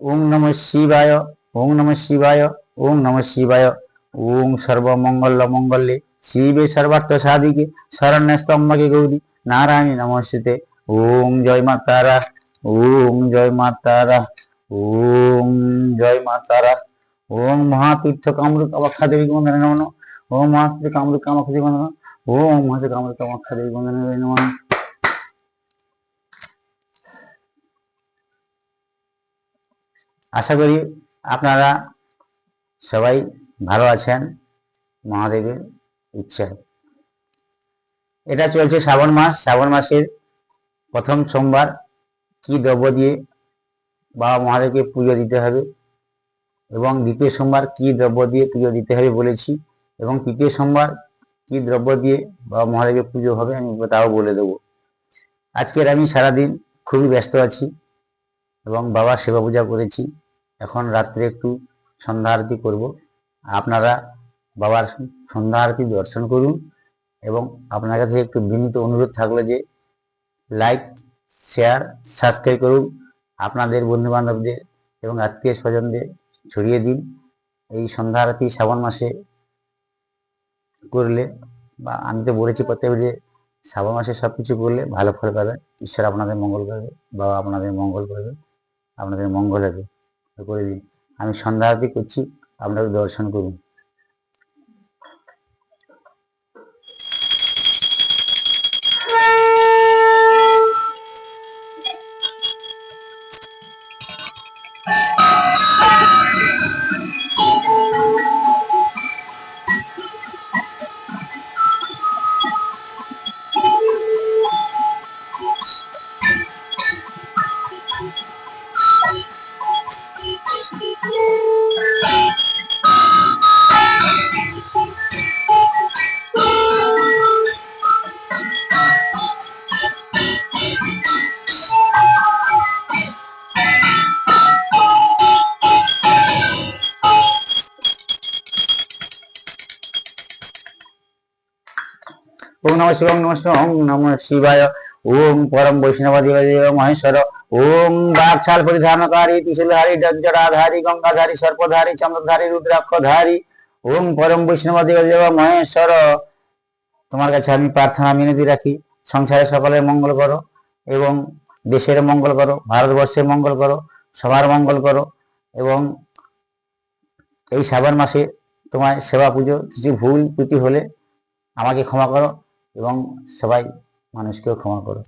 ওং নমঃ শিবায়, ওং নমঃ শিবায়, ওং নমঃ শিবায়। ওং সর্বমঙ্গল মঙ্গলে শিবে সর্বার্থ সাধিকে শরণ্যে স্তম্ভকে গৌরী নারায়ণী নমস্তে। ওং জয় মা তারা, ওং জয় মা তারা, ওং জয় মা তারা। ওং মহাতীর্থ কামরূপ কামাখ্যা দেবী বন্দনে নমঃ। ওং মহাতীর্থ কামরূপ কামাখ্যা দেবী বন্দনে। ওং মহাতীর্থ কামরূপ কামাখ্যা দেবী বন্দনে নমঃ। আশা করি আপনারা সবাই ভালো আছেন মহাদেবের ইচ্ছায়। এটা চলছে শ্রাবণ মাস। শ্রাবণ মাসের প্রথম সোমবার কি দ্রব্য দিয়ে বাবা মহাদেবকে পুজো দিতে হবে এবং দ্বিতীয় সোমবার কি দ্রব্য দিয়ে পুজো দিতে হবে বলেছি, এবং তৃতীয় সোমবার কি দ্রব্য দিয়ে বাবা মহাদেবের পুজো হবে আমি তাও বলে দেবো। আজকের আমি সারাদিন খুবই ব্যস্ত আছি এবং বাবার সেবা পূজা করেছি। এখন রাত্রে একটু সন্ধ্যা আরতি করব। আপনারা বাবার সন্ধ্যা আরতি দর্শন করুন এবং আপনার কাছে একটু বিনীত অনুরোধ থাকলো যে লাইক, শেয়ার, সাবস্ক্রাইব করুন। আপনাদের বন্ধু বান্ধবদের এবং আত্মীয় স্বজনদের ছড়িয়ে দিন। এই সন্ধ্যা আরতি শ্রাবণ মাসে করলে, বা আমি তো বলেছি প্রত্যেক যে শ্রাবণ মাসে সবকিছু করলে ভালো ফল পাবে। ঈশ্বর আপনাদের মঙ্গল করবে, বাবা আপনাদের মঙ্গল করবে, আপনাদের মঙ্গল হবে। করে দিন। আমি সন্ধ্যা আরতি করছি, আপনারা দর্শন করুন। ওম নমঃ শিবায়, ওম নমঃ শিবায়, ওম নমঃ শিবায়। ওম পরম বৈষ্ণবাদিদেব মহেশ্বর। ওম বাকছাল পরিধানকারী ত্রিশূলধারী জটাধারী গঙ্গাধারী সর্পধারী চন্দ্রধারী রুদ্রাক্ষধারী ওম পরম বৈষ্ণবাদিদেব মহেশ্বর। তোমার কাছে আমি প্রার্থনা মিনতি রাখি, সংসারে সকলের মঙ্গল করো এবং দেশের মঙ্গল করো, ভারতবর্ষের মঙ্গল করো, সবার মঙ্গল করো। এবং এই শ্রাবণ মাসে তোমার সেবা পুজো কিছু ভুল ত্রুটি হলে আমাকে ক্ষমা করো এবং সবাই মানুষকেও ক্ষমা করো।